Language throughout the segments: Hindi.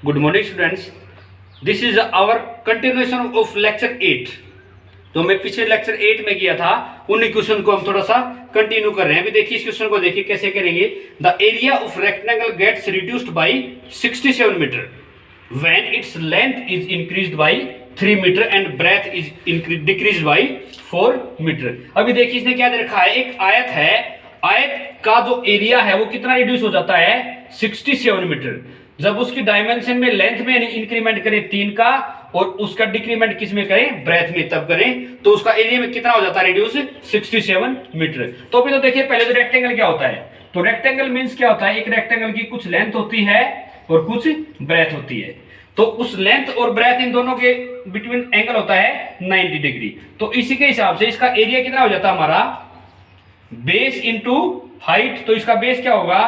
Good morning students, this is our continuation of lecture 8। तो मैं पिछले लेक्चर 8 में किया था, उन क्वेश्चन को हम थोड़ा सा कंटिन्यू कर रहे हैं। अभी देखिए इस क्वेश्चन को, देखिए कैसे करेंगे। The area of rectangle gets reduced by 67 metre when its length is increased by 3 metre and breadth is decreased by 4 metre. अभी देखिए इसने क्या दे रखा है, एक आयत है, आयत का जो एरिया है वो कितना रिड्यूस हो जाता है, 67 मीटर। जब उसकी डायमेंशन में लेंथ में इंक्रीमेंट करें 3 का और उसका डिक्रीमेंट किस में करें, ब्रेथ में, तब करें तो उसका एरिया में कितना हो जाता है, रिड्यूस 67 मीटर। तो अभी तो देखिए पहले तो रेक्टेंगल क्या होता है, तो रेक्टेंगल मींस क्या होता है, एक रेक्टेंगल की कुछ लेंथ होती है और कुछ ब्रेथ होती है। तो उस लेंथ और ब्रेथ इन दोनों के बिटवीन एंगल होता है 90 डिग्री। तो इसी के हिसाब से इसका एरिया कितना हो जाता है हमारा, बेस इंटू हाइट। तो इसका बेस क्या होगा,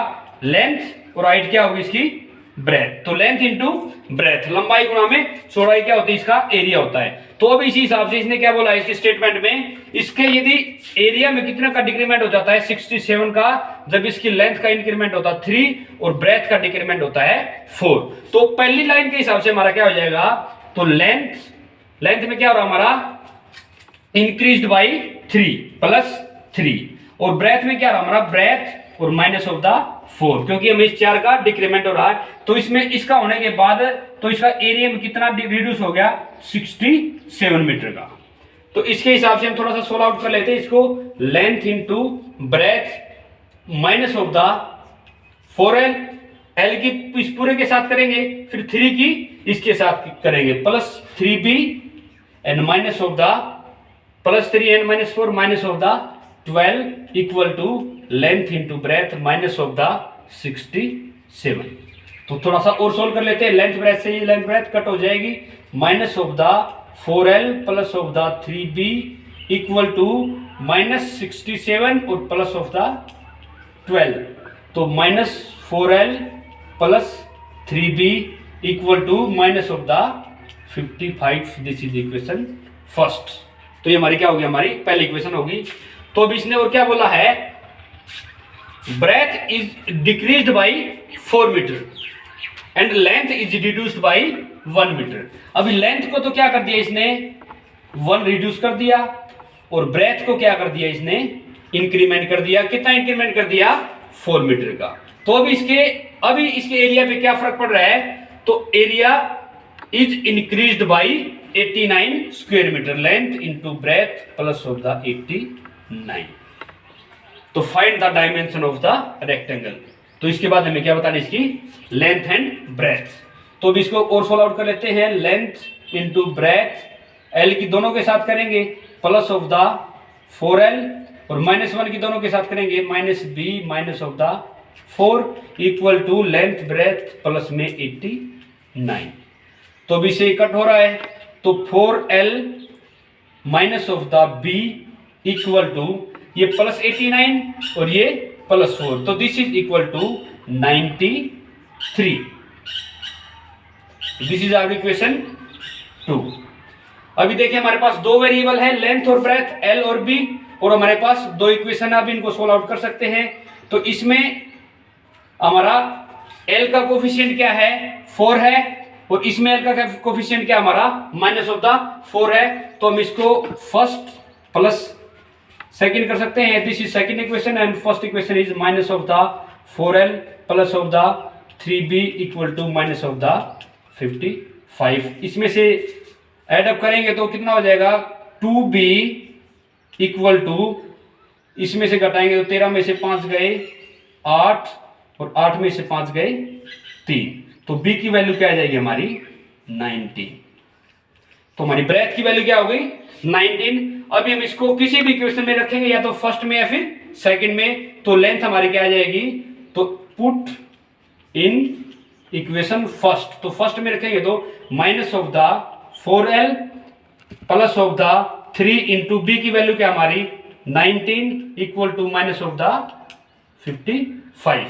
लेंथ, और हाइट क्या होगी इसकी, ब्रेथ। तो लेंथ इंटू ब्रेथ, लंबाई गुणा में चौड़ाई क्या होती है, इसका एरिया होता है। तो अब इसी हिसाब से इसने क्या बोला इसके स्टेटमेंट में, इसके यदि एरिया में कितने का डिक्रीमेंट हो जाता है 67 का, जब इसकी लेंथ का इंक्रीमेंट होता है 3 और ब्रेथ का डिक्रीमेंट होता है 4। तो पहली लाइन के हिसाब से हमारा क्या हो जाएगा, तो लेंथ में क्या हो रहा हमारा, इंक्रीज्ड बाई 3 प्लस 3, और ब्रेथ में क्या रहा हमारा, ब्रेथ और माइनस ऑफ द 4, क्योंकि हमें इस 4 का डिक्रीमेंट हो रहा है। तो इसमें इसका होने के बाद तो इसका एरिया में कितना रिड्यूस हो गया, 67 मीटर का। तो इसके हिसाब से हम थोड़ा सा सोल्व आउट कर लेते हैं इसको। Length into breadth minus of the 4L, L की इस पूरे के साथ करेंगे, फिर 3 की इसके साथ करेंगे, plus 3B and minus of the plus 3 and minus 4 minus of the 12 equal to length into breadth minus of the 67। तो थोड़ा सा और सोल्व कर लेते हैं। लेंथ ब्रेथ से ये लेंथ ब्रेथ कट हो जाएगी, minus of the 4L plus of the 3B equal to minus 67 और प्लस ऑफ द 12। तो minus 4L plus 3B equal to minus of the 55। This is equation first. तो ये हमारी क्या होगी, हमारी पहली इक्वेशन होगी। तो अब इसने और क्या बोला है, breadth is decreased by 4 metre and length is reduced by 1 metre. अभी लेंथ को तो क्या कर दिया इसने, 1 रिड्यूस कर दिया, और ब्रेथ को क्या कर दिया इसने, इंक्रीमेंट कर दिया। कितना इंक्रीमेंट कर दिया, 4 मीटर का। तो अभी इसके एरिया पे क्या फर्क पड़ रहा है, तो area is increased by 89 square metre, length into breadth plus of the 89। तो find the dimension of the rectangle. तो इसके बाद हमें क्या बताना, इसकी लेंथ एंड ब्रेथ। तो अब इसको और सोल्व आउट कर लेते हैं। लेंथ इंटू ब्रेथ, L की दोनों के साथ करेंगे, प्लस ऑफ द 4L, और माइनस 1 की दोनों के साथ करेंगे, minus B minus of the 4 equal to length breadth plus में 89। तो अब इसे कट हो रहा है, तो 4L minus of the B equal to ये प्लस 89 और ये प्लस 4, तो this is equal to 93। This is our equation 2। अभी देखिए हमारे पास दो वेरिएबल है, लेंथ और ब्रेथ, L और B, और हमारे पास दो इक्वेशन है। अब इनको सोल्व आउट कर सकते हैं। तो इसमें हमारा L का कोफिशिएंट क्या है, 4 है, और इसमें L का कोफिशिएंट क्या हमारा, माइनस ऑफ द 4 है। तो हम इसको फर्स्ट प्लस सेकंड कर सकते हैं। This is second equation and first equation is minus of the 4L plus of the 3B equal to minus of the 55। इसमें से एडअप करेंगे तो कितना हो जाएगा, 2B इक्वल टू, इसमें से घटाएंगे तो 13 में से 5 गए 8, और 8 में से 5 गए 3, तो B की वैल्यू क्या आ जाएगी हमारी, 19। तो हमारी ब्रेथ की वैल्यू क्या हो गई, 19। अभी हम इसको किसी भी इक्वेशन में रखेंगे, या तो फर्स्ट में या फिर सेकंड में। तो लेंथ हमारी क्या आ जाएगी, तो पुट इन इक्वेशन फर्स्ट। तो फर्स्ट में रखेंगे तो minus of the 4L plus of the 3 into B की वैल्यू क्या हमारी, 19 equal to minus of the 55।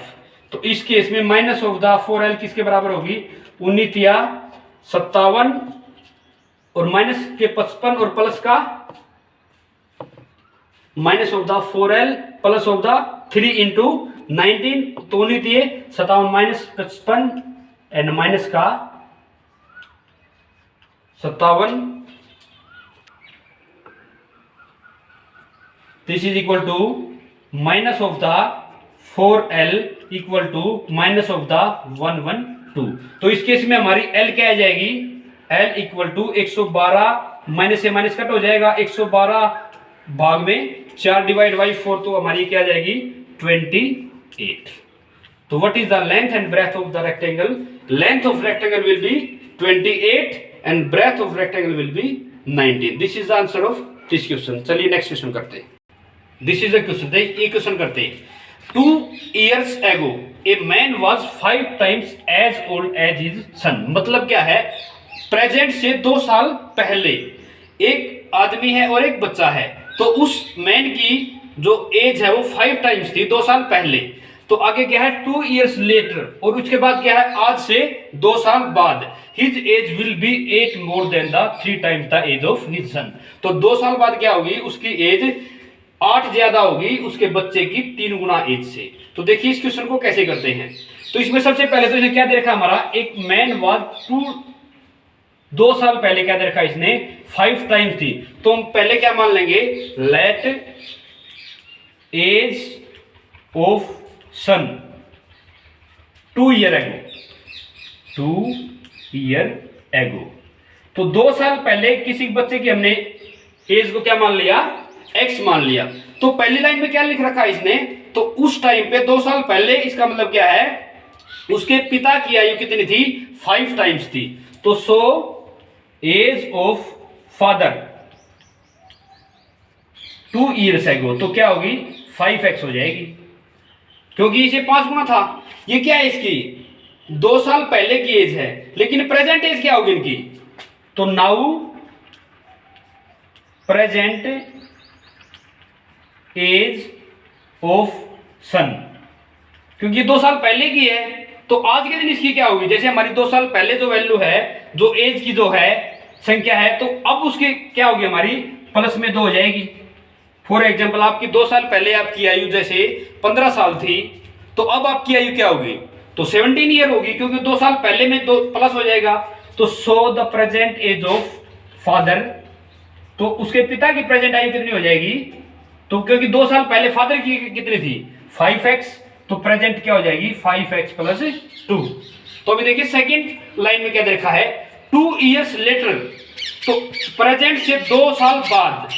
तो इस केस में माइनस ऑफ द 4L किसके बराबर होगी, 19 या 57, और माइनस के 55 और प्लस का minus of the 4L plus of the 3 into 19, तो 19 57 माइनस 55 एंड माइनस का 57, this is equal to minus of the 4L equal to minus of the 112। तो इस केस में हमारी L क्या आ जाएगी, L इक्वल टू 112 माइनस से माइनस कट हो जाएगा, 112 भाग में 4 डिवाइड बाई 4, तो हमारी क्या आ जाएगी 28। तो what is the length and breadth of the rectangle, length of rectangle will be 28 and breadth of rectangle will be 19। This is the answer of this question. चलिए नेक्स्ट क्वेश्चन करते हैं। दिस इज द क्वेश्चन, ये क्वेश्चन करते हैं। 2 years ago a man was 5 times as old as his son। मतलब क्या है, प्रेजेंट से 2 साल पहले एक आदमी है और एक बच्चा है, तो उस मैन की जो एज है वो 5 टाइम्स थी 2 साल पहले। तो आगे क्या है 2 years later, और उसके बाद क्या है आज से 2 साल बाद, his age will be 8 more than the 3 times the age of his son। तो 2 साल बाद क्या होगी, उसकी एज 8 ज्यादा होगी उसके बच्चे की 3 गुना एज से। तो देखिए इस क्वेश्चन को कैसे करते हैं। तो इसमें सबसे पहले तो इसने क्या दे रखा हमारा, एक मैन वाज 2 साल पहले क्या दे रखा इसने 5 टाइम्स थी। तो हम पहले क्या मान लेंगे, let age of son 2 year ago, 2 year ago। तो 2 साल पहले किसी बच्चे की हमने एज को क्या मान लिया, x मान लिया। तो पहली लाइन में क्या लिख रखा है इसने, तो उस टाइम पे 2 साल पहले, इसका मतलब क्या है उसके पिता की आयु कितनी थी 5 टाइम्स थी। तो so age of father 2 years ago, तो क्या होगी 5x हो जाएगी, क्योंकि इसे 5 गुना था। ये क्या है इसकी 2 साल पहले की एज है, लेकिन प्रेजेंट एज क्या होगी इनकी, तो नाउ प्रेजेंट एज ऑफ सन, क्योंकि 2 साल पहले की है, तो आज के दिन इसकी क्या होगी, जैसे हमारी 2 साल पहले जो वैल्यू है, जो एज की जो है संख्या है, तो अब उसके क्या होगी हमारी प्लस में 2 हो जाएगी। फॉर एग्जाम्पल आपकी 2 साल पहले आपकी आयु जैसे 15 साल थी, तो अब आपकी आयु क्या होगी, तो 17 ईयर होगी, क्योंकि 2 साल पहले में 2 प्लस हो जाएगा। तो so the present age of father, तो उसके पिता की प्रेजेंट आयु कितनी हो जाएगी, तो क्योंकि 2 साल पहले फादर की कितनी थी 5x, तो प्रेजेंट क्या हो जाएगी 5x प्लस 2। तो अभी देखिए सेकंड लाइन में क्या देखा है 2 years later, तो प्रेजेंट से 2 साल बाद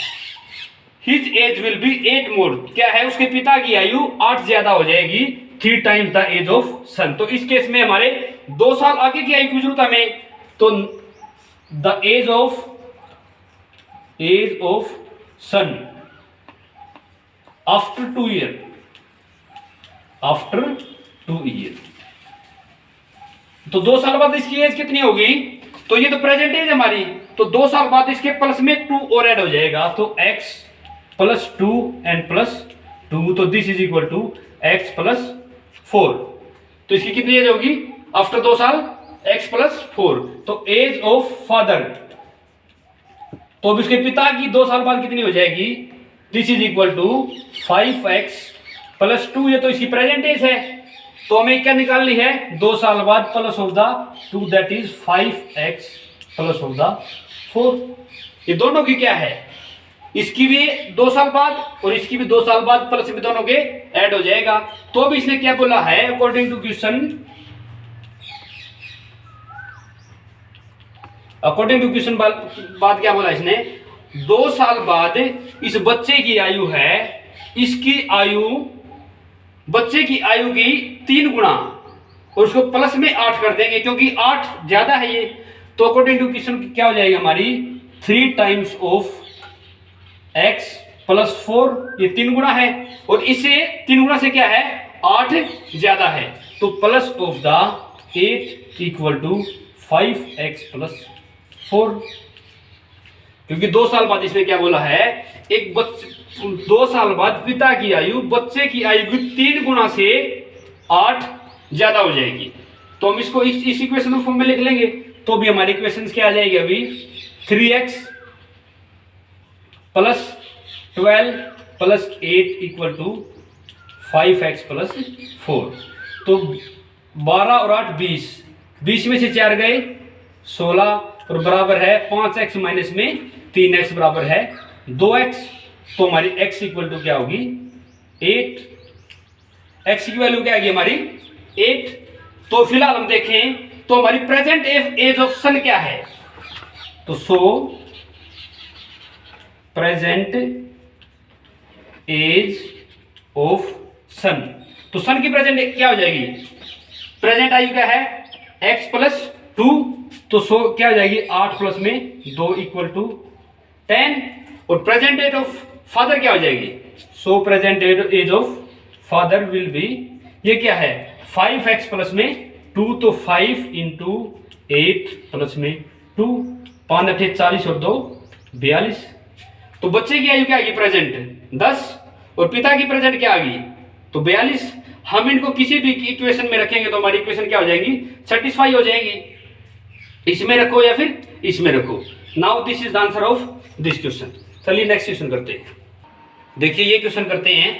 his age will be 8 more, क्या है उसके पिता की आयु 8 ज्यादा हो जाएगी 3 times the age of son। तो इस केस में हमारे 2 साल आगे की आयु की जरूरत हमें, तो the age of son after 2 year, after 2 year, तो 2 साल बाद इसकी एज कितनी होगी, तो ये तो प्रेजेंट एज हमारी, तो 2 साल बाद इसके प्लस में 2 और ऐड हो जाएगा, तो x प्लस 2 एंड प्लस 2, तो this is equal to x plus 4। तो इसकी कितनी एज होगी आफ्टर 2 साल, x प्लस 4। तो एज ऑफ फादर, तो अब इसके पिता की 2 साल बाद कितनी हो जाएगी, this is equal to 5x plus 2, ये तो इसकी प्रेजेंट एज है, तो हमें क्या निकालनी है 2 साल बाद plus of the 2, that is 5x plus of the 4। ये दोनों की क्या है, इसकी भी 2 साल बाद और इसकी भी 2 साल बाद प्लस में दोनों के ऐड हो जाएगा। तो अब इसने क्या बोला है, अकॉर्डिंग टू क्वेश्चन, बाद क्या बोला इसने, 2 साल बाद इस बच्चे की आयु है, इसकी आयु बच्चे की आयु की 3 गुना, और उसको प्लस में 8 कर देंगे, क्योंकि 8 ज्यादा है ये। तो अकॉर्डिंग टू क्वेश्चन क्या हो जाएगी हमारी 3 टाइम्स ऑफ x प्लस 4, ये 3 गुना है, और इससे 3 गुना से क्या है 8 ज्यादा है, तो plus of the 8 equal to 5x plus 4। क्योंकि 2 साल बाद इसने क्या बोला है, एक बच्चे 2 साल बाद पिता की आयु बच्चे की आयु की 3 गुना से 8 ज्यादा हो जाएगी। तो हम इसको इस इक्वेशन फॉर्म में लिख लेंगे, तो भी हमारी इक्वेशन क्या आ जाएगी अभी 3x plus 12 plus 8 equal to 5x plus 4। तो 12 और 8 20, 20 में से 4 गए 16, और बराबर है 5x माइनस में 3x बराबर है 2x। तो हमारी x इक्वल टू क्या होगी 8। x की वैल्यू क्या आएगी हमारी 8। तो फिलहाल हम देखें तो हमारी प्रेजेंट एज ऑफ सन क्या है, तो सो प्रेजेंट एज ऑफ सन। तो सन की प्रेजेंट क्या हो जाएगी, प्रेजेंट आयु क्या है x प्लस 2। तो सो क्या हो जाएगी 8 प्लस में 2 इक्वल टू 10। और प्रेजेंट एज ऑफ फादर क्या हो जाएगी, so present age of father will be, ये क्या है 5x प्लस में 2। तो 5 इंटू 8 प्लस में 2, 5 8 40 और 2 42। तो बच्चे की आयु क्या आएगी प्रेजेंट 10 और पिता की प्रेजेंट क्या आ गई तो 42। हम इनको किसी भी इक्वेशन में रखेंगे तो हमारी इक्वेशन क्या हो जाएगी सेटिस्फाई हो जाएगी। इसमें रखो या फिर इसमें रखो। Now this is the answer of this question. चलिए नेक्स्ट क्वेश्चन करते हैं। देखिए ये क्वेश्चन करते हैं,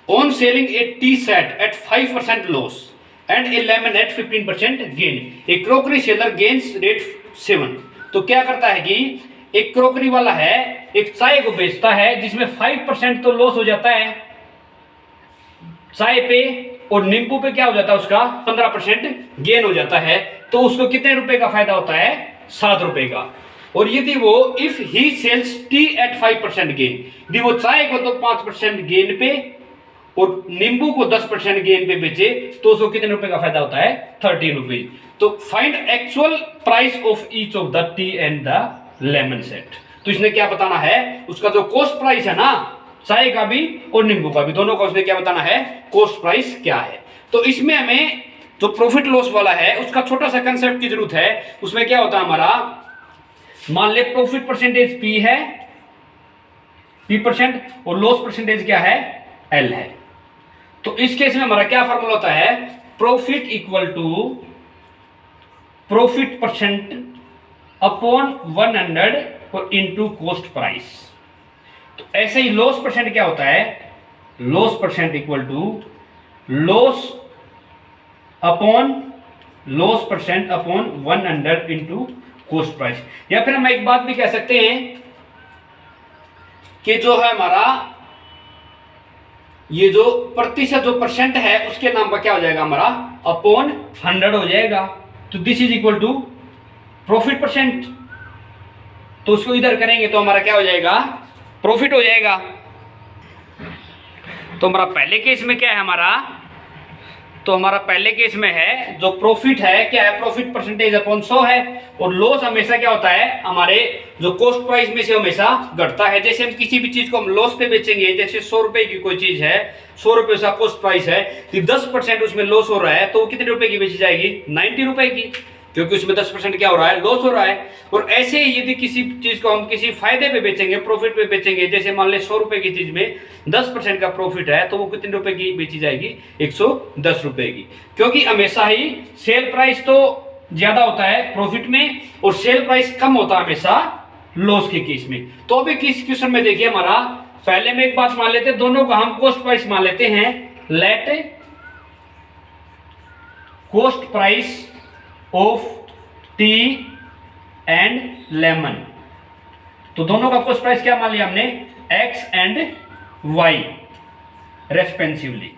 on selling a tea set at 5% loss and a lemon at 15% gain, a crockery seller gains rate 7। तो क्या करता है कि एक क्रोकरी वाला है एक चाय को बेचता है जिसमें 5% तो लॉस हो जाता है चाय पे, और नींबू पे क्या हो जाता है उसका 15% गेन हो जाता है। तो उसको कितने रुपए का फायदा होता है 7 रुपए का। और यदि वो if he sells tea at 5% gain, यदि वो चाय को तो 5% गेन पे और नींबू को 10% गेन पे बेचे तो उसको कितने रुपए का फायदा होता है 13 रुपीज। तो find actual price of each of the T and the lemon set. तो इसने क्या बताना है, उसका जो कॉस्ट प्राइस है ना चाय का भी और नींबू का भी, दोनों का उसने क्या बताना है कॉस्ट प्राइस क्या है। तो इसमें हमें जो प्रॉफिट लॉस वाला है उसका छोटा सा कंसेप्ट की जरूरत है। उसमें क्या होता है हमारा, मान ले प्रॉफिट परसेंटेज P है P% और लॉस परसेंटेज क्या है L है। तो इस केस में हमारा क्या फॉर्मूला होता है, profit equal to profit percent upon 100 और इनटू कॉस्ट प्राइस। तो ऐसे ही लॉस परसेंट क्या होता है, loss percent equal to loss percent upon 100 into cost price. या फिर हम एक बात भी कह सकते हैं कि जो है हमारा ये जो प्रतिशत जो परसेंट है उसके नाम पर क्या हो जाएगा हमारा अपॉन 100 हो जाएगा। तो this is equal to profit percent. तो उसको इधर करेंगे तो हमारा क्या हो जाएगा प्रॉफिट हो जाएगा। तो हमारा पहले केस में क्या है हमारा, तो हमारा पहले केस में है जो प्रॉफिट है क्या है प्रॉफिट परसेंटेज अपॉन 100 है, और लॉस हमेशा क्या होता है हमारे जो कॉस्ट प्राइस में से हमेशा घटता है। जैसे हम किसी भी चीज को हम लॉस पे बेचेंगे, जैसे 100 रुपए की कोई चीज है 100 रुपए उसका कॉस्ट प्राइस है, तो 10% उसमें लॉस हो रहा है तो कितने रुपए की बेची जाएगी 90 रुपए की, क्योंकि उसमें 10% क्या हो रहा है लॉस हो रहा है। और ऐसे ही यदि किसी चीज को हम किसी फायदे पे बेचेंगे प्रॉफिट पे बेचेंगे, जैसे मान ले 100 रुपए की चीज में 10% का प्रॉफिट है तो वो कितने रुपए की बेची जाएगी 110 रुपए की, क्योंकि हमेशा ही सेल प्राइस तो ज्यादा होता है प्रॉफिट में और सेल प्राइस कम होता है हमेशा लॉस के केस में। तो अभी किस क्वेश्चन में देखिए हमारा, पहले में एक बात मान लेते हैं, दोनों का हम कॉस्ट प्राइस मान लेते हैं, let cost price of T and lemon. तो दोनों का कॉस्ट प्राइस क्या मान लिया हमने एक्स एंड वाई रेस्पेंसिवली।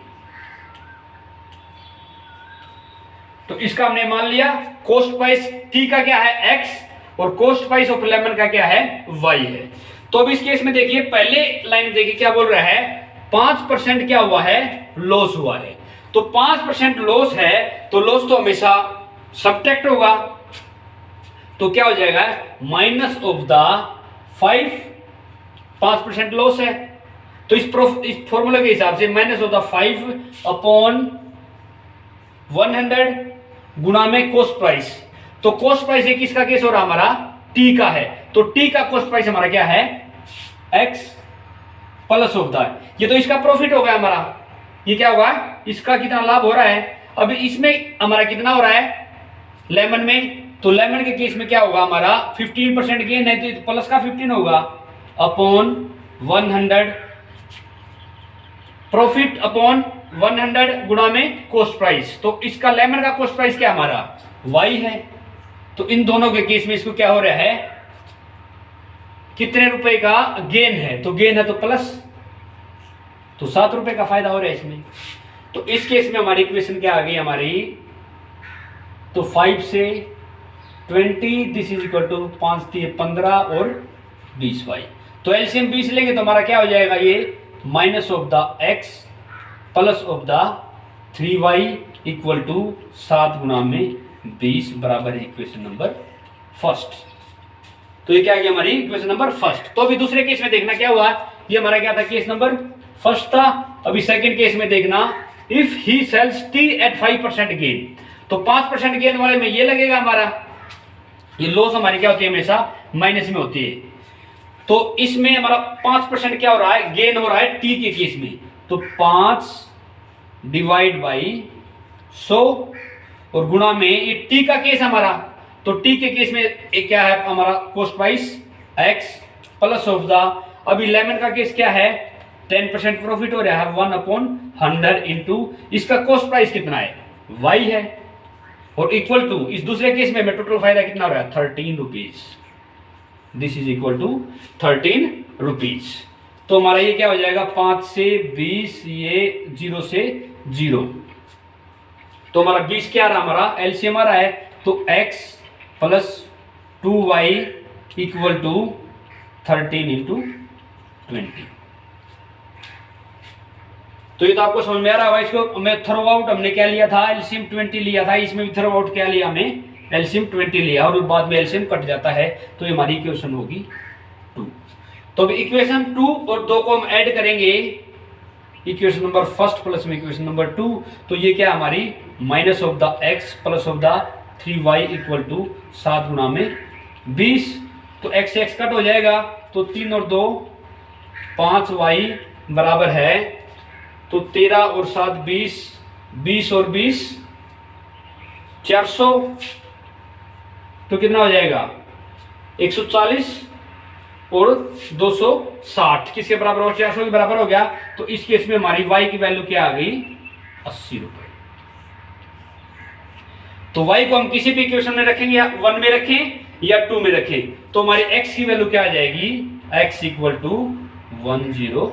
तो इसका हमने मान लिया कॉस्ट प्राइस टी का क्या है एक्स और कॉस्ट प्राइस ऑफ लेमन का क्या है वाई है। तो अब इस केस में देखिए पहले लाइन देखिए क्या बोल रहा है 5% क्या हुआ है लॉस हुआ है। तो 5% लॉस है तो लॉस तो हमेशा सब्ट्रैक्ट होगा, तो क्या हो जाएगा माइनस ऑफ द 5% लॉस है। तो इस फॉर्मूला के हिसाब से माइनस ऑफ द 5 अपॉन 100 गुणा में कॉस्ट प्राइस। तो कॉस्ट प्राइस ये किसका केस हो रहा हमारा टी का है, तो टी का कॉस्ट प्राइस हमारा क्या है एक्स प्लस ऑफ द, ये तो इसका प्रॉफिट हो गया हमारा, ये क्या होगा इसका कितना लाभ हो रहा है। अभी इसमें हमारा कितना हो रहा है लेमन में, तो लेमन के केस में क्या होगा हमारा 15% गेन है तो प्लस का 15 होगा अपॉन 100 प्रॉफिट अपॉन 100 गुणा में कॉस्ट प्राइस। तो इसका लेमन का कॉस्ट प्राइस क्या हमारा y है, तो इन दोनों के केस में इसको क्या हो रहा है, कितने रुपए का गेन है, तो गेन है तो प्लस, तो 7 रुपए का फायदा हो रहा है इसमें। तो इस केस में हमारी इक्वेशन क्या आ गई हमारी, तो 5 से 20 दिस इज इक्वल टू 5 दिए 15 और 20y। तो एलसीएम 20 लेंगे तो हमारा क्या हो जाएगा, ये minus of the x plus of the 3y equal to 7 गुना में 20 बराबर है इक्वेशन नंबर फर्स्ट। तो ये क्या गया हमारी इक्वेशन नंबर फर्स्ट। तो अभी दूसरे केस में देखना क्या हुआ, ये हमारा क्या था, केस नंबर फर्स्ट था। अभी सेकंड केस में देखना, if he sells tea at 5% gain, तो 5% गेन वाले में ये लगेगा हमारा, ये लॉस हमारी क्या होती है हमेशा माइनस में होती है। तो इसमें हमारा 5% क्या हो रहा है, गेन हो रहा है टी के केस में, तो 5 डिवाइड बाई 100 और गुणा में ये टी का केस हमारा, तो टी के केस में एक क्या है हमारा cost price x plus of the, अभी 11 का केस क्या है 10% प्रॉफिट हो रहा है 1/100 इंटू इसका कॉस्ट प्राइस कितना है y है, और इक्वल टू इस दूसरे केस में टोटल फायदा कितना हो रहा है 13 rupees, this is equal to 13 rupees. तो हमारा ये क्या हो जाएगा 5 से 20, ये 0 से 0, तो हमारा 20 क्या रहा हमारा एलसीएम आ रहा है, तो x प्लस 2y इक्वल टू 13 इंटू 20। तो ये तो आपको समझ में आ रहा होगा। इसको मैं थ्रो आउट हमने क्या लिया था, एलसीएम 20 लिया था, इसमें भी थ्रो आउट क्या लिया हमने एलसीएम 20 लिया, और बाद में एलसीएम कट जाता है, तो ये हमारी इक्वेशन होगी 2। तो अब इक्वेशन 2 और 2 को हम ऐड करेंगे, इक्वेशन नंबर फर्स्ट प्लस में इक्वेशन नंबर 2, तो ये क्या हमारी minus of the x plus of the 3y equal to 7 गुना में 20, तो x से x कट हो जाएगा, तो 3 और 2 5y बराबर है, तो 13 और 7 20, 20 और 20 400, तो कितना हो जाएगा 140 और 260 किसके बराबर हो, 400 के बराबर हो गया। तो इस केस में हमारी y की वैल्यू क्या आ गई 80 रुपए। तो y को हम किसी भी इक्वेशन में रखेंगे, या 1 में रखें या 2 में रखें, तो हमारी x की वैल्यू क्या आ जाएगी, x इक्वल टू 100।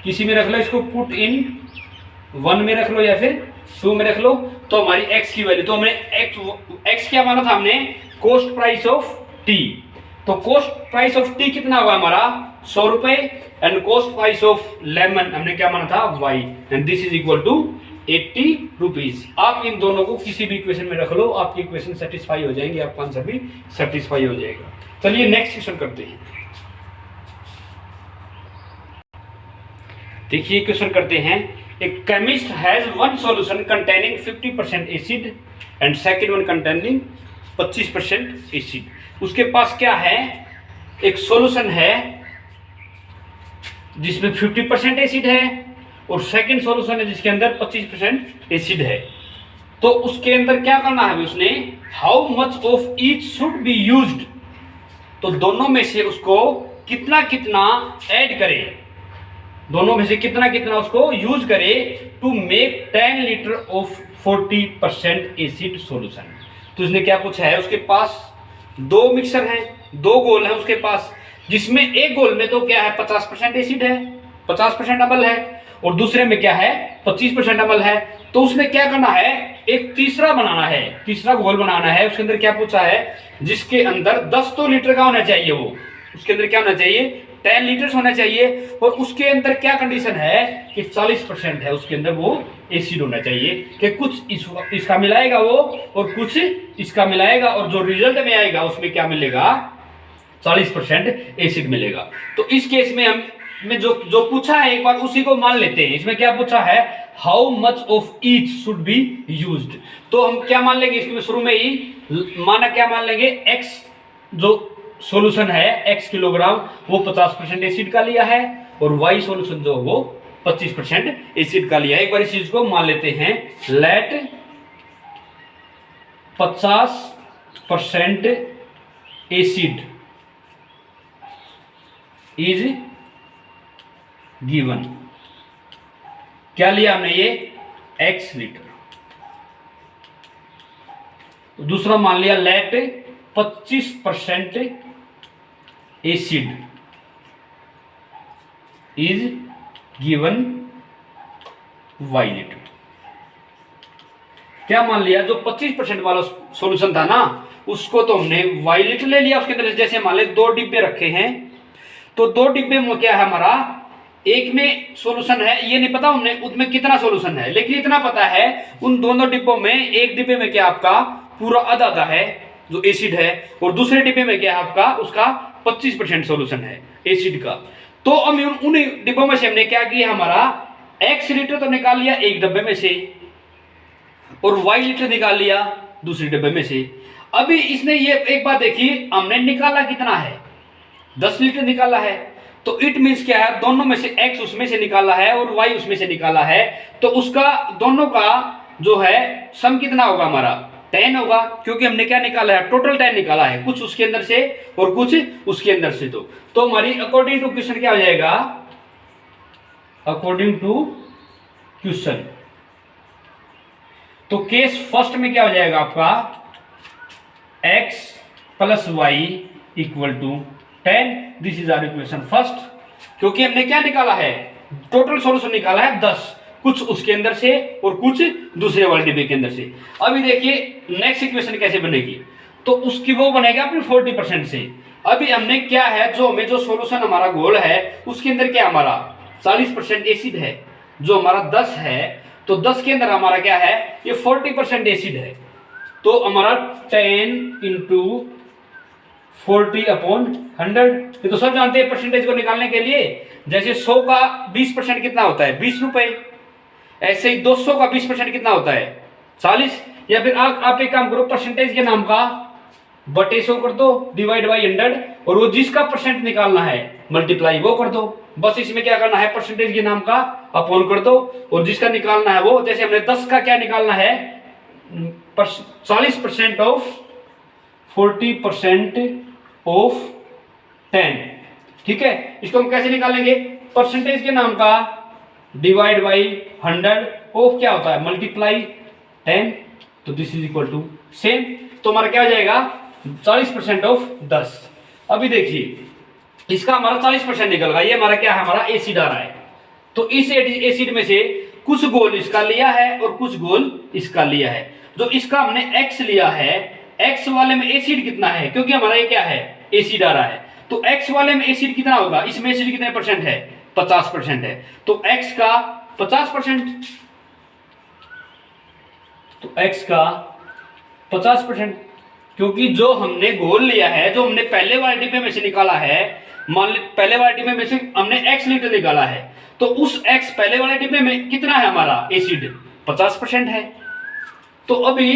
किसी में रख लो, इसको पुट इन 1 में रख लो या फिर 2 में रख लो, तो हमारी x की वैल्यू, तो हमने x क्या माना था हमने, कॉस्ट प्राइस ऑफ t, तो कॉस्ट प्राइस ऑफ t कितना हुआ हमारा 100 रुपए, and cost price of lemon हमने क्या माना था y, and this is equal to 80 rupees. आप इन दोनों को किसी भी इक्वेशन में रख लो, आपकी इक्वेशन सेटिस्फाई हो जाएंगे, आपका आंसर भी सेटिस्फाई हो जाएगा। चलिए नेक्स्ट क्वेश्चन करते हैं। देखिए क्वेश्चन करते हैं, a chemist has one solution containing 50% acid and second one containing 25% acid. उसके पास क्या है, एक सॉल्यूशन है जिसमें 50% एसिड है, और सेकंड सॉल्यूशन है जिसके अंदर 25% एसिड है। तो उसके अंदर क्या करना है उसने, how much of each should be used, तो दोनों में से उसको कितना कितना ऐड करे, दोनों में से कितना कितना उसको यूज करे to make 10 litre of 40% acid solution. तो उसने क्या पूछा है, उसके पास 2 मिक्सर हैं, 2 गोल हैं उसके पास, जिसमें एक गोल में तो क्या है 50% एसिड है, 50% अम्ल है, और दूसरे में क्या है 25% अम्ल है। तो उसने क्या करना है, एक तीसरा बनाना है, तीसरा घोल बनाना है। उसके अंदर क्या पूछा है, जिसके अंदर 10 तो लीटर का होना चाहिए, वो उसके अंदर क्या होना चाहिए 10 लीटर होना चाहिए, और उसके अंदर क्या कंडीशन है कि 40% है उसके अंदर वो एसिड होना चाहिए, कि कुछ इसका मिलाएगा वो और कुछ इसका मिलाएगा, और जो रिजल्ट में आएगा उसमें क्या मिलेगा 40% एसिड मिलेगा। तो इस केस में में जो पूछा है एक बार उसी को मान लेते हैं। इसमें क्या पूछा है, how much of each should be used, तो हम क्या मान लेंगे इसमें शुरू में ही माना क्या मान लेंगे, x जो सॉल्यूशन है x किलोग्राम वो 50% एसिड का लिया है, और y सॉल्यूशन जो वो 25% एसिड का लिया है। एक बार इस चीज को मान लेते हैं, लेट 50% एसिड इज गिवन, क्या लिया हमने ये x लीटर, दूसरा मान लिया let 25% acid is given y litre. क्या मान लिया, जो 25% वाला सॉल्यूशन था ना, उसको तो हमने वाई लीटर ले लिया। उसके अंदर जैसे मान ले 2 डिब्बे रखे हैं, तो 2 डिब्बे में क्या है हमारा, एक में सॉल्यूशन है, ये नहीं पता हमने उसमें कितना सॉल्यूशन है, लेकिन इतना पता है उन दोनों डिब्बों में, एक डिब्बे में क्या आपका पूरा आधा है जो एसिड है, और दूसरे डिब्बे में क्या है आपका उसका 25% सॉल्यूशन है एसिड का। तो हम उन डिब्बों में से हमने क्या किया, हमारा x लीटर तो निकाल लिया एक डब्बे में से, और y लीटर निकाल लिया दूसरे डब्बे में से। अभी इसने ये एक बात देखी, हमने निकाला कितना है, 10 लीटर निकाला है, तो इट मींस क्या है, दोनों में से x उसमें से निकाला है और y उसमें से निकाला है, तो उसका दोनों का जो है सम कितना होगा हमारा 10 होगा, क्योंकि हमने क्या निकाला है, टोटल 10 निकाला है, कुछ उसके अंदर से और कुछ उसके अंदर से। तो हमारी अकॉर्डिंग टू क्वेश्चन क्या हो जाएगा, अकॉर्डिंग टू क्वेश्चन, तो केस फर्स्ट में क्या हो जाएगा आपका, x plus y equal to 10, this is our equation first, क्योंकि हमने क्या निकाला है, टोटल सॉल्यूशन निकाला है 10, कुछ उसके अंदर से और कुछ दूसरे वाले डिब्बे के अंदर से। अभी देखिए नेक्स्ट इक्वेशन कैसे बनेगी, तो उसकी वो बनेगा अपनी 40% से। अभी हमने क्या है, जो हमें जो सॉल्यूशन हमारा गोल है उसके अंदर क्या हमारा 40% एसिड है, जो हमारा 10 है, तो 10 के अंदर हमारा क्या है, ये 40% एसिड है, तो हमारा 10 इंटू 40/100। ये तो सब जानते हैं परसेंटेज को निकालने के लिए, जैसे 100 का 20% कितना होता है 20 रुपए, ऐसे ही 200 का 20% कितना होता है 40। या फिर आप एक काम करो, परसेंटेज के नाम का बटे 100 कर दो, डिवाइड बाई 100, और वो जिसका परसेंट निकालना है मल्टीप्लाई वो कर दो। बस इसमें क्या करना है, परसेंटेज के नाम का अपॉन कर दो, और जिसका निकालना है वो, जैसे हमने 10 का क्या निकालना है, 40% ऑफ 40% ऑफ 10, ठीक है। इसको हम कैसे निकालेंगे, परसेंटेज के नाम का डिवाइड बाई 100 ऑफ क्या होता है मल्टीप्लाई 10, तो this is equal to same. तो हमारा क्या हो जाएगा 40% ऑफ 10। अभी देखिए इसका हमारा 40% निकल गया, ये हमारा क्या है, हमारा एसिड आ रहा है, तो इस एसिड में से कुछ गोल इसका लिया है और कुछ गोल इसका लिया है। जो इसका हमने x लिया है, x वाले में एसिड कितना है, क्योंकि हमारा ये क्या है एसिड आ रहा है, तो x वाले में एसिड कितना होगा, इसमें एसिड कितने परसेंट है 50% है, तो x का 50%, तो x का 50%, क्योंकि जो हमने गोल लिया है, जो हमने पहले वाले डिब्बे में से निकाला है, मान ली पहले वाले डिब्बे में से हमने x लीटर निकाला है, तो उस x पहले वाले डिब्बे में कितना है हमारा एसिड 50% है। तो अभी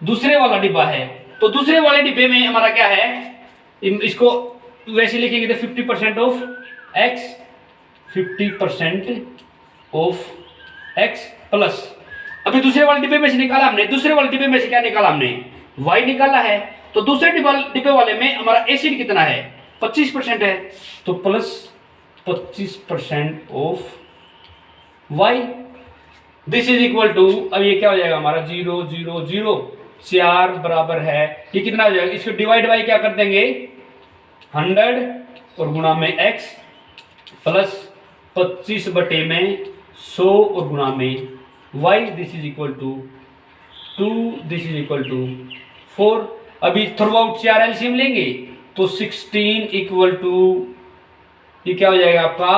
दूसरे वाला डिब्बा है, तो दूसरे वाले डिब्बे में हमारा क्या है, इसको वैसे लिखेंगे तो 50% of x, 50% of x plus, अभी दूसरे वाले डिब्बे में से निकाला हमने, दूसरे वाले डिब्बे में से क्या निकाला हमने y निकाला है, तो दूसरे डिब्बे वाले में हमारा एसिड कितना है 25% है, तो plus 25% of y, this is equal to, अब ये क्या हो जाएगा हमारा 0 0 0, 4 बराबर है, ये कितना हो जाएगा, इसको डिवाइड बाई क्या कर देंगे 100 और गुणा में x प्लस 25 बटे में 100 और गुणा में y, this is equal to 2, this is equal to 4। अभी थ्रू आउट 4 एलसीएम लेंगे तो 16 इक्वल टू, ये क्या हो जाएगा आपका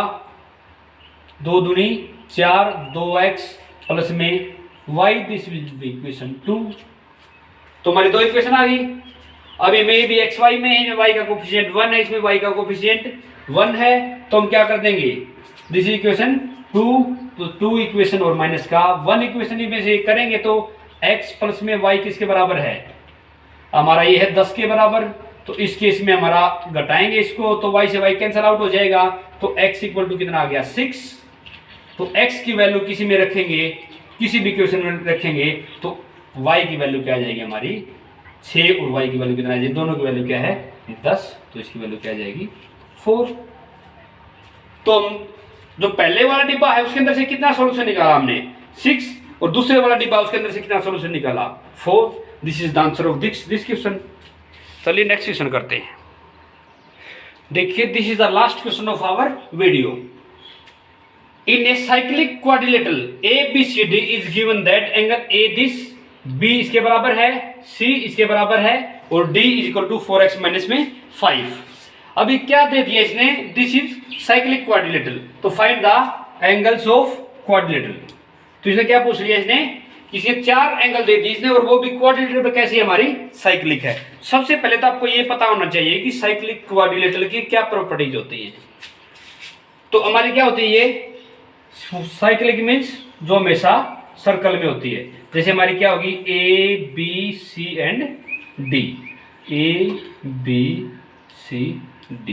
2 दूनी 4, 2x प्लस में y, this will B equation 2। तो हमारी दो इक्वेशन आ गई। अभी में भी एक्स वाई में है, y का कोफिशिएंट 1 है, इसमें y का कोफिशिएंट 1 है, तो हम क्या कर देंगे, दिस इज इक्वेशन 2, तो 2 इक्वेशन और माइनस का 1 इक्वेशन में से करेंगे तो x प्लस में y किसके बराबर है, हमारा ये है 10 के बराबर, तो इस केस में हमारा घटाएंगे इसको, तो y से y कैंसिल आउट हो जाएगा, तो x इक्वल टू कितना आ गया 6। तो x की वैल्यू किसी में रखेंगे, किसी भी इक्वेशन में रखेंगे, तो y की वैल्यू क्या आ जाएगी हमारी 6, और y की वैल्यू कितना आ जाएगी, दोनों की वैल्यू क्या है 10, तो इसकी वैल्यू क्या आ जाएगी 4। तो हम जो पहले वाला डिब्बा है उसके अंदर से कितना सॉल्यूशन निकाला हमने 6, और दूसरे वाला डिब्बा उसके अंदर से कितना सॉल्यूशन निकाला 4, this is the answer of this question. चलिए नेक्स्ट क्वेश्चन करते हैं। देखिए this is the last question of our video. In a cyclic quadrilateral ABCD is given that angle A this, B इसके बराबर है, C इसके बराबर है और D is equal to 4x minus में 5। अभी क्या दे दिया इसने, दिस इज साइक्लिक क्वाड्रिलेटरल, तो find the angles of quadrilateral. तो इसने क्या पूछ लिया, इसने किसी 4 एंगल दे दिए इसने, और वो भी क्वाड्रिलेटरल पे कैसी हमारी साइक्लिक है। सबसे पहले तो आपको ये पता होना चाहिए कि साइक्लिक क्वाड्रिलेटरल की क्या प्रॉपर्टीज होती है। तो हमारी क्या होती है, ये साइक्लिक मीन्स जो हमेशा सर्कल में होती है। जैसे हमारी क्या होगी, A B C and D, A B C D।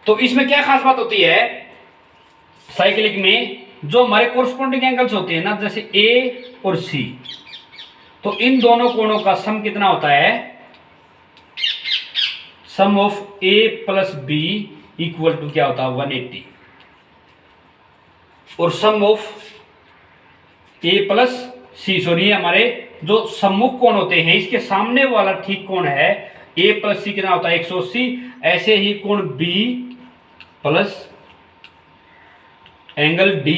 तो इसमें क्या खास बात होती है, साइक्लिक में जो हमारे कोरस्पोंडिंग एंगल्स होते हैं ना, जैसे A और C, तो इन दोनों कोणों का सम कितना होता है, sum of A plus B equal to क्या होता है 180, और sum of A plus C, sorry हमारे जो सम्मुख कोण होते हैं, इसके सामने वाला ठीक कोण है A प्लस C कितना होता है 180। ऐसे ही कोण B plus angle D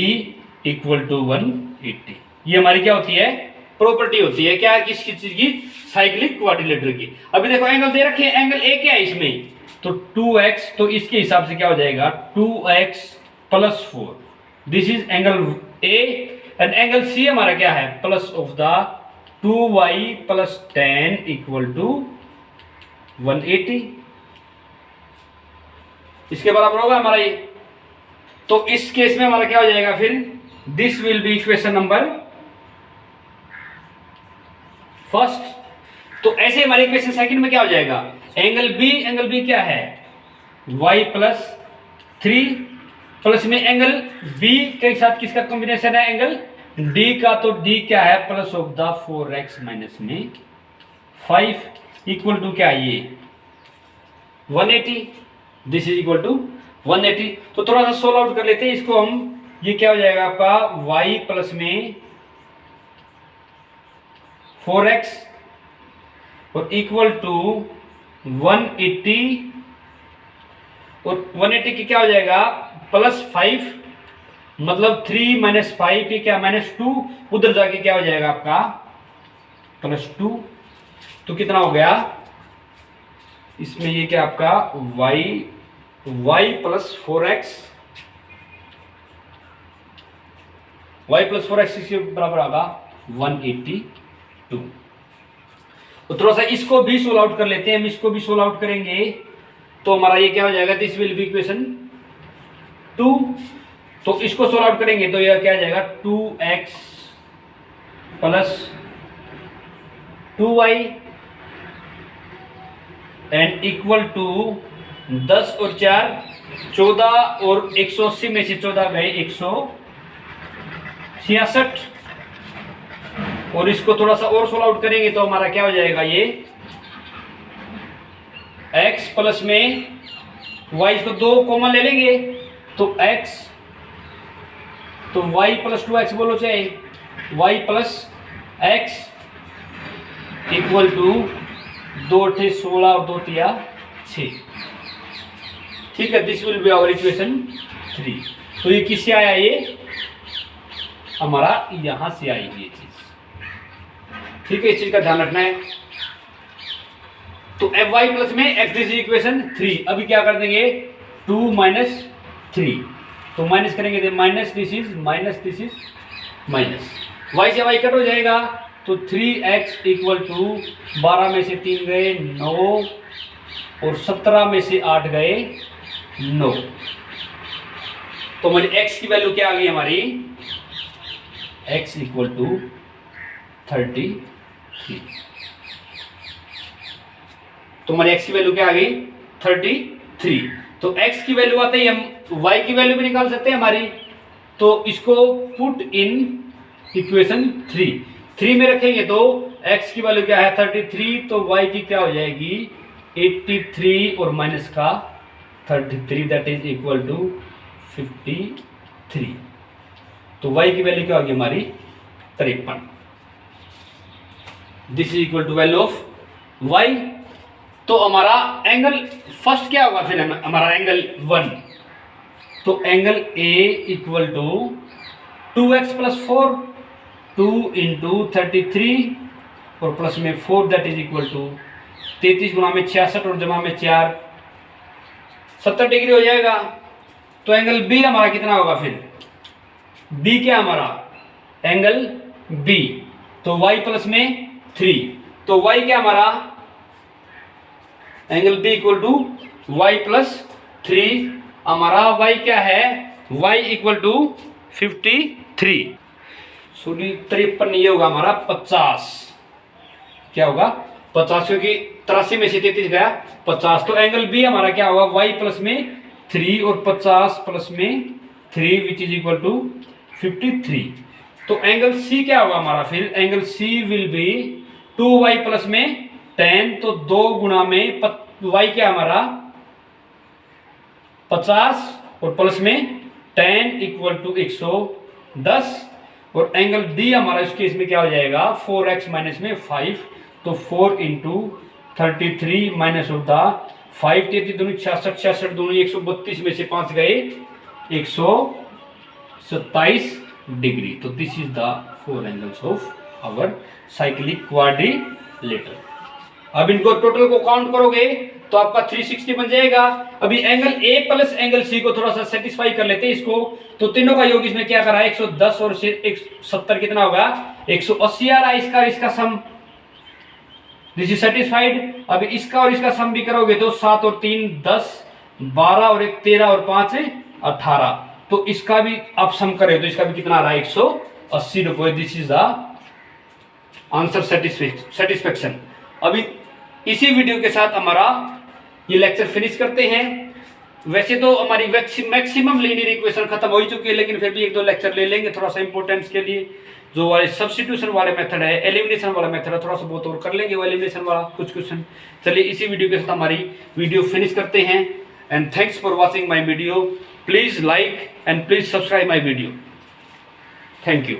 equal to 180। ये हमारी क्या होती है, प्रॉपर्टी होती है क्या, किस चीज की, साइक्लिक क्वाड्रिलेटरल की। अभी देखो एंगल दे रखे हैं, एंगल A क्या है इसमें, तो 2x, तो इसके हिसाब से क्या हो जाएगा 2x plus 4, this is angle A। And angle C हमारा क्या है, plus of the 2y plus 10 equal to 180, इसके बराबर होगा हमारा ये। तो इस केस में हमारा क्या हो जाएगा फिर, this will B equation number first. तो ऐसे हमारी इक्वेशन सेकंड में क्या हो जाएगा, एंगल B क्या है y प्लस 3 प्लस में एंगल B के साथ किसका कॉम्बिनेशन है, एंगल D का, तो D क्या है plus of the 4x minus में 5 इक्वल टू क्या है ये 180, दिस इज इक्वल टू 180। तो थोड़ा सा सोल्व आउट कर लेते हैं इसको हम, ये क्या हो जाएगा आपका y प्लस में 4x और इक्वल टू 180, और 180 की क्या हो जाएगा प्लस 5, मतलब 3 माइनस 5 ये क्या -2, उधर जाके क्या हो जाएगा आपका +2। तो कितना हो गया इसमें, ये क्या आपका y plus 4x, y plus 4x इसके बराबर आगा 182। तो थोड़ा सा इसको भी सोल्व आउट कर लेते हैं हम, इसको भी सोल्व आउट करेंगे तो हमारा ये क्या हो जाएगा, दिस विल बी इक्वेशन 2। तो इसको सोल्व आउट करेंगे तो यह क्या आ जाएगा 2x plus 2y and equal to 10 और 4 14, और 180 में से 14 गए 166, और इसको थोड़ा सा और सोल्व आउट करेंगे तो हमारा क्या हो जाएगा, ये x प्लस में y, इसको 2 कॉमन ले लेंगे तो x, तो y प्लस 2x बोलो चाहे y plus x equal to 2 × 16 और 2 × 6, ठीक है। This will be our equation 3। तो ये किससे आया, ये हमारा यहां से आई ये चीज, ठीक है, इस चीज का ध्यान रखना है। तो fy प्लस में x, दिस इज इक्वेशन 3। अभी क्या कर देंगे 2 माइनस 3, तो माइनस करेंगे तो minus, this is minus, this is minus, y से y कट हो जाएगा तो 3x इक्वल टू 12 में से 3 गए 9 और 17 में से 8 गए 9। तो हमारी x की वैल्यू क्या आ गई हमारी, x इक्वल टू 33। तो हमारी x की वैल्यू क्या आ गई 33। तो x की वैल्यू आते ही हम y की वैल्यू भी निकाल सकते हैं हमारी, तो इसको पुट इन इक्वेशन 3 में रखेंगे तो x की वैल्यू क्या है 33, तो y की क्या हो जाएगी 83 और माइनस का 33, दैट इज इक्वल टू 53। तो y की वैल्यू क्या होगी हमारी 53, this is equal to value of y। तो हमारा एंगल फर्स्ट क्या होगा फिर हमारा एंगल 1, तो angle A equal to 2x plus 4, 2 into 33 और प्लस में 4 दैट इज इक्वल टू 33 गुना में 66 और जमा में 4 70 डिग्री हो जाएगा। तो एंगल B हमारा कितना होगा फिर, B क्या हमारा एंगल B, तो y प्लस में 3, तो y क्या हमारा angle B equal to y plus 3, हमारा y क्या है, y इक्वल टू 53, सॉरी 53 नहीं होगा हमारा 50, क्या होगा 50, क्योंकि 83 में से 33 गया 50, तो एंगल B हमारा क्या होगा y प्लस में 3 और 50 प्लस में 3 विच इज इक्वल टू 53। तो एंगल C क्या होगा हमारा फिर, angle C will be 2y plus में 10, तो 2 गुना में y क्या हमारा 50 और प्लस में 10 इक्वल टू 110, और एंगल D हमारा इस केस में क्या हो जाएगा 4x माइनस में 5, तो 4 इंटू 33 माइनस ऑफ द 5, 33 दोनों 66, 66 दोनों 132 में से 5 गए 127 डिग्री। तो this is the 4 angles of our cyclic quadrilateral. अब इनको टोटल को काउंट करोगे तो आपका 360 बन जाएगा। अभी angle A plus angle C को थोड़ा सा सेटिस्फाई कर लेते हैं इसको, तो तीनों का योग इसमें क्या करा 110 और 170 कितना होगा 180 आ रहा है इसका, इसका सम दिस इज सेटिस्फाइड। अभी इसका और इसका सम भी करोगे तो 7 और 3 10, 12 और 1 13 और 5 18, तो इसका भी आप सम करें तो इसका भी कितना आ रहा है 180 रुपए। This is the answer satisfaction. अभी इसी वीडियो के साथ हमारा ये लेक्चर फिनिश करते हैं। वैसे तो हमारी मैक्सिमम लीनियर इक्वेशन खत्म हो ही चुकी है, लेकिन फिर भी 1-2 लेक्चर ले लेंगे थोड़ा सा इंपॉर्टेंस के लिए। जो वाले सब्स्टिट्यूशन वाले मेथड है, एलिमिनेशन वाला मेथड है, थोड़ा सा बहुत और कर लेंगे वो एलिमिनेशन वाला कुछ क्वेश्चन। चलिए इसी वीडियो के साथ हमारी वीडियो फिनिश करते हैं। And thanks for watching my video. Please like and please subscribe my video. Thank you.